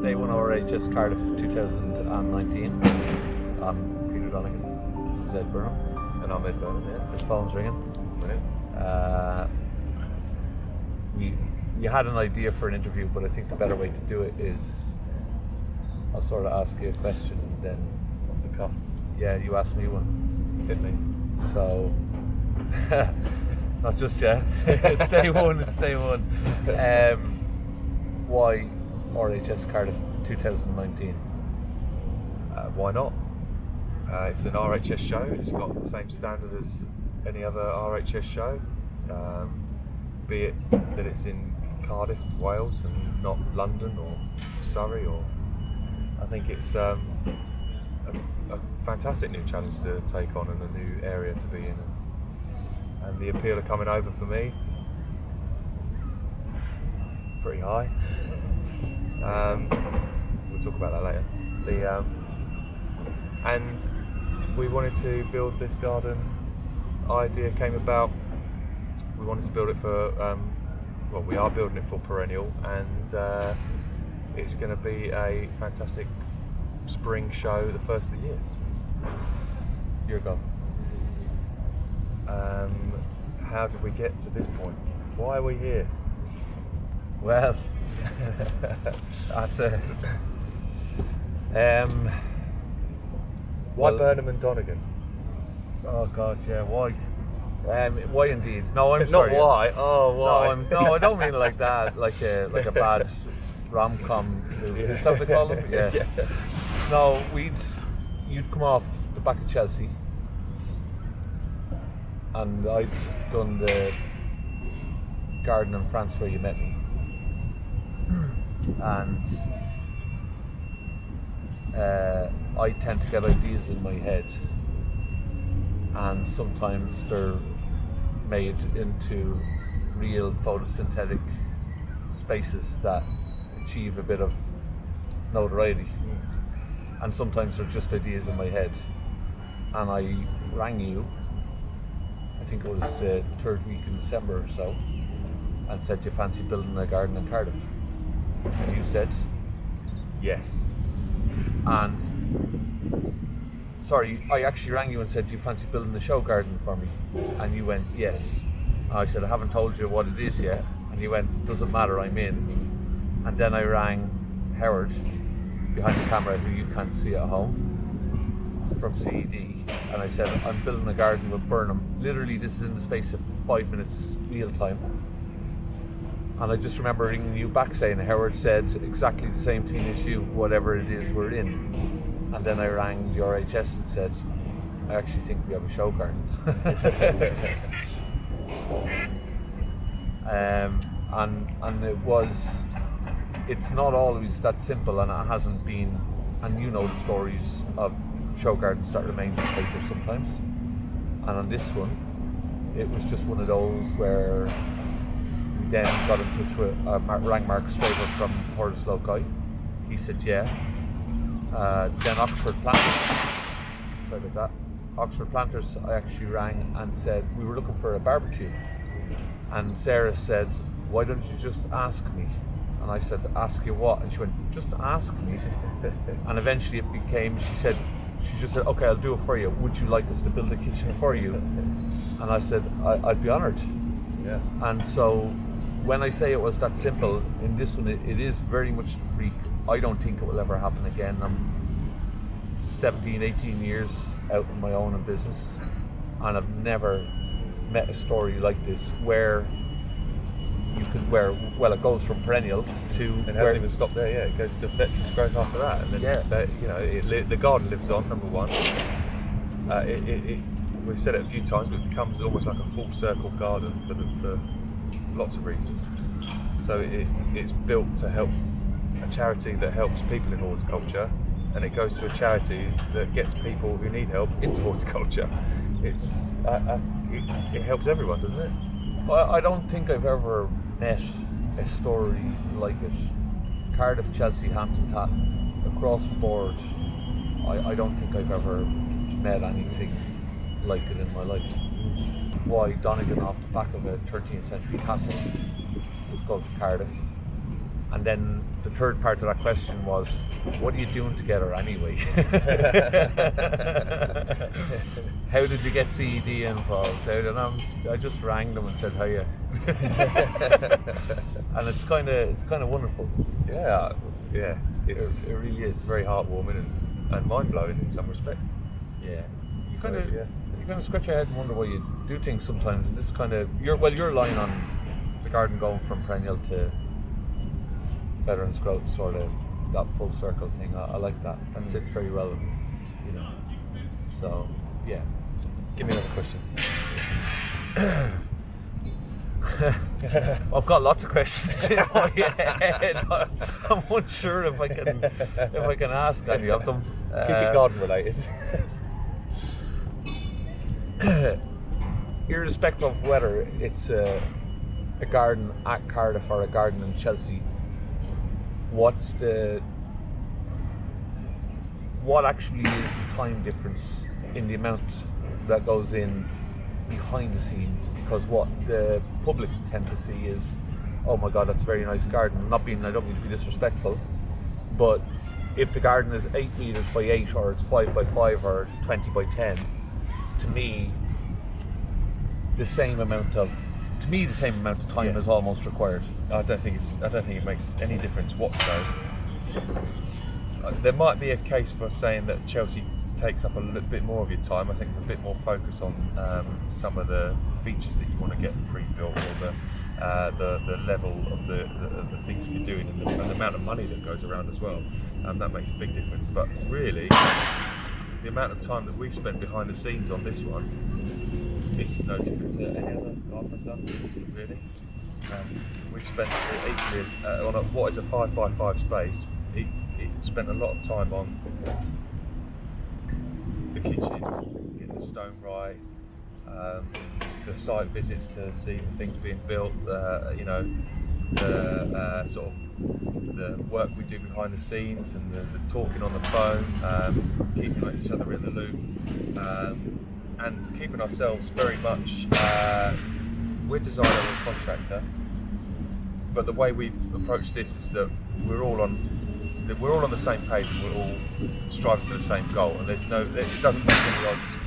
Day 1 RHS Cardiff 2019. I'm Peter Donegan. This is Ed Burnham. And I'm Ed Burnham, yeah. His phone's ringing. We had an idea for an interview, but I think the better way to do it is I'll sort of ask you a question and then Off the cuff. yeah, you ask me one. Hit me. So not just yet. It's day one. It's day one. Why RHS Cardiff 2019? Why not? It's an RHS show. It's got the same standard as any other RHS show. Be it that it's in Cardiff, Wales, and not London or Surrey, or I think it's a fantastic new challenge to take on and a new area to be in, and the appeal of coming over for me pretty high. We'll talk about that later. And we wanted to build this garden. Idea came about. We wanted to build it for, we are building it for perennial, and it's going to be a fantastic spring show, the first of the year. Year ago. How did we get to this point? Why are we here? Well, that's a. Why well, Burnham and Donegan? Oh God, yeah. Why? Why indeed? No, I'm Not sorry. why. Oh, why? No, I don't mean like that. Like a bad rom-com movie. Is that what they call them? Yeah. Yeah. No, you'd come off the back of Chelsea, and I'd done the garden in France where you met me, and I tend to get ideas in my head, and sometimes they're made into real photosynthetic spaces that achieve a bit of notoriety, and sometimes they're just ideas in my head. And I rang you, I think it was the third week in December or so, and said, "Do you fancy building a garden in Cardiff?" And you said yes. And sorry, I actually rang you and said, "Do you fancy building a show garden for me?" And you went yes. And I said, "I haven't told you what it is yet." And you went, "Doesn't matter, I'm in." And then I rang Howard behind the camera, who you can't see at home, from CED, and I said, "I'm building a garden with Burnham." Literally, this is in the space of 5 minutes wheel time. And I just remember ringing you back saying Howard said exactly the same thing as you, whatever it is we're in. And then I rang the RHS and said, "I actually think we have a show garden." and it's not always that simple, and it hasn't been, and you know the stories of show gardens that remain in papers sometimes. And on this one, it was just one of those where we then got in touch with, rang Mark Straver from Hortus Loci. He said yeah. Then Oxford Planters, sorry about that. Oxford Planters, I actually rang and said we were looking for a barbecue. And Sarah said, "Why don't you just ask me?" And I said, "Ask you what?" And she went, "Just ask me." And eventually it became, she just said, "Okay, I'll do it for you. Would you like us to build a kitchen for you?" And I said, I'd be honoured. Yeah. And so when I say it was that simple, in this one it is very much the freak. I don't think it will ever happen again. I'm 17, 18 years out on my own in business, and I've never met a story like this where you can, it goes from perennial to, And it hasn't even stopped there, yeah. It goes to veterans growth after that, and then the garden lives on. Number one, we've said it a few times, but it becomes almost like a full circle garden for lots of reasons. So it's built to help a charity that helps people in horticulture, and it goes to a charity that gets people who need help into horticulture. It helps everyone, doesn't it? Well, I don't think I've ever met a story like it. Cardiff, Chelsea, Hampton, Tatton, across the board, I don't think I've ever met anything like it in my life. Why Donegan, off the back of a 13th century castle, would go to Cardiff, And then the third part of that question was, what are you doing together anyway? How did you get CED involved? I just rang them and said, hiya. And it's kind of wonderful. Yeah. It really is. Very heartwarming and mind-blowing in some respects. Yeah. You So, kind of yeah. you kind of scratch your head and wonder why you do things sometimes. And this kind of you're line on the garden going from perennial to veterans growth, sort of that full circle thing. I like that. That sits very well, you know. So yeah. Give me another question. I've got lots of questions in my head. I'm unsure if I can ask any of them. Keep it garden related. Irrespective of whether it's a garden at Cardiff or a garden in Chelsea, what actually is the time difference in the amount that goes in behind the scenes? Because what the public tend to see is, oh my god, that's a very nice garden. I don't mean to be disrespectful, but if the garden is 8 meters by 8 or it's 5 by 5 or 20 by 10, to me the same amount of time is almost required. I don't think it makes any difference whatsoever. There might be a case for saying that Chelsea takes up a little bit more of your time. I think there's a bit more focus on some of the features that you want to get pre-built, or the level of the things that you're doing, and the amount of money that goes around as well. That makes a big difference. But really, the amount of time that we've spent behind the scenes on this one is no different to any other garden I've done, really. We've spent equally on what is a 5 by 5 space. It spent a lot of time on the kitchen, getting the stone right, the site visits to see the things being built, the sort of the work we do behind the scenes, and the talking on the phone, keeping each other in the loop, and keeping ourselves very much. We're designer and contractor, but the way we've approached this is that we're all on the same page, and we're all striving for the same goal. And it doesn't make any odds.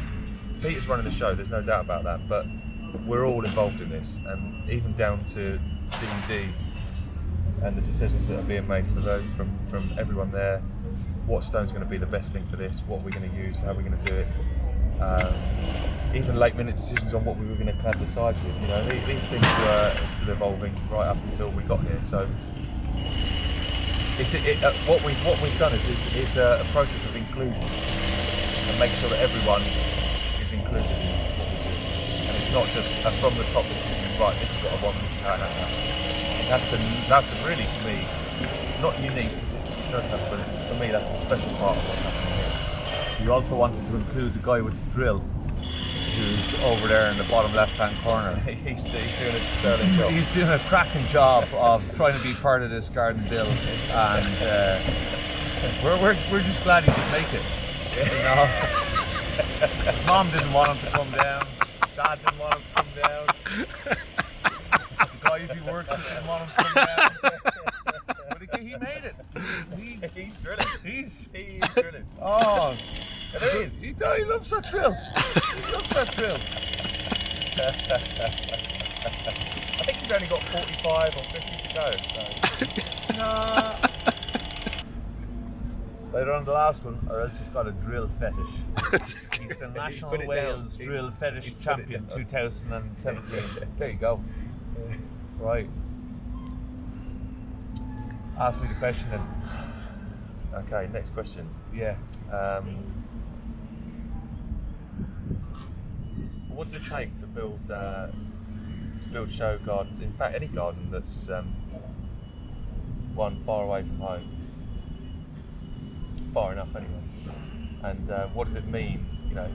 Peter's running the show, there's no doubt about that, but we're all involved in this, and even down to CED and the decisions that are being made from everyone there. What stone's going to be the best thing for this? What we're going to use? How we're going to do it? Even late-minute decisions on what we were going to clad the sides with. You know, these things were still evolving right up until we got here. So what we've done is a process of inclusion, and make sure that everyone is included in what we do. And it's not just from the top decision, right, this is what I want, this is how it has to happen. That's really, for me, not unique, because it does happen, but for me that's the special part of what's happening here. You also wanted to include the guy with the drill, who's over there in the bottom left-hand corner. He's doing a sterling job. He's doing a cracking job of trying to be part of this garden build, and we're just glad he could make it. You know, his mom didn't want him to come down. Dad didn't want him to come down. The guys he works with didn't want him to come down. But he made it. He's drilling. He's drilling. Oh, It is. he loves that drill. He loves that drill. I think he's only got 45 or 50 to go. So. Nah. Later on the last one, or else he's got a drill fetish. He's the National put it Wales down. Drill Fetish He's put it Champion down. 2017. There you go. Right. Ask me the question then. Okay, next question. Yeah. What does it take to build show gardens? In fact, any garden that's one far away from home, far enough anyway. And what does it mean? You know,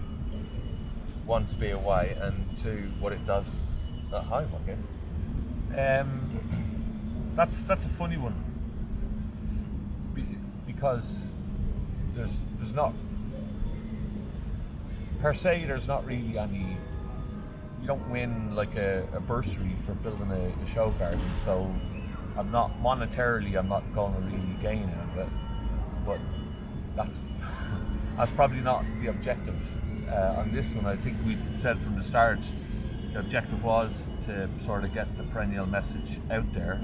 one, to be away, and two, what it does at home, I guess. That's a funny one. Because there's not, per se, there's not really any, you don't win like a bursary for building a show garden, so I'm not monetarily, I'm not going to really gain out of it, but that's probably not the objective. On this one, I think we said from the start, the objective was to sort of get the perennial message out there,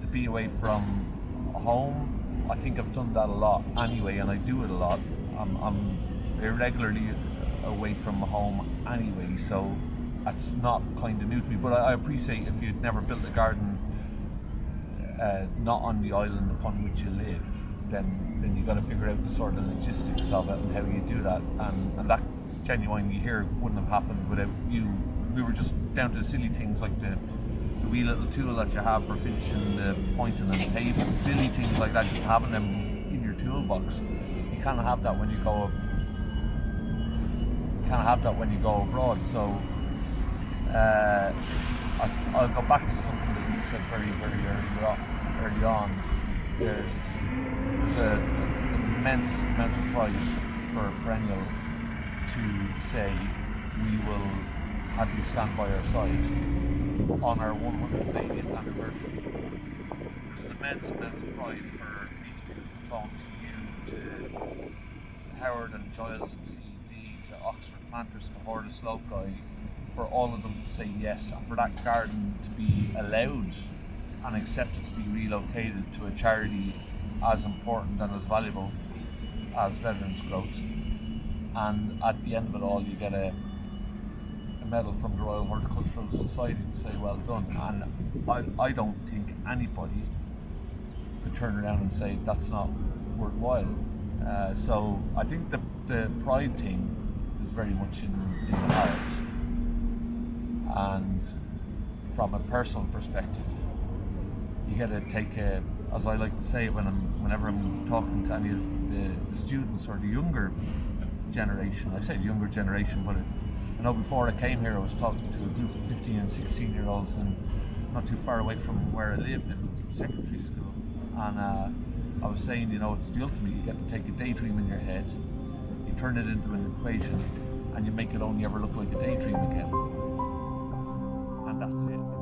to be away from home. I think I've done that a lot anyway, and I do it a lot. I'm irregularly away from home anyway, so that's not kind of new to me. But I appreciate if you'd never built a garden, not on the island upon which you live, then you got to figure out the sort of logistics of it and how you do that. And that genuinely here wouldn't have happened without you. We were just down to the silly things like the wee little tool that you have for finishing the pointing and paving, silly things like that, just having them in your toolbox. You can't have that when you go. You can't have that when you go abroad. So I'll go back to something that you said very, very early on. There's an immense amount of pride for a perennial to say we will have you stand by our side on our 180th anniversary. There's an immense amount of pride for me to be on the phone to you, to Howard and Giles at CED, to Oxford Planters, to Hortus Loci, for all of them to say yes, and for that garden to be allowed and accepted to be relocated to a charity as important and as valuable as Veterans Growth. And at the end of it all, you get a medal from the Royal Horticultural Society to say well done. And I don't think anybody could turn around and say that's not worthwhile. So I think the pride thing is very much in the heart. And from a personal perspective, you got to take as I like to say whenever I'm talking to any of the students or the younger generation. I say the younger generation, but I know before I came here I was talking to a group of 15 and 16 year olds and not too far away from where I live in secondary school, and I was saying, it's the ultimate. You get to take a daydream in your head, you turn it into an equation, and you make it only ever look like a daydream again, and that's it.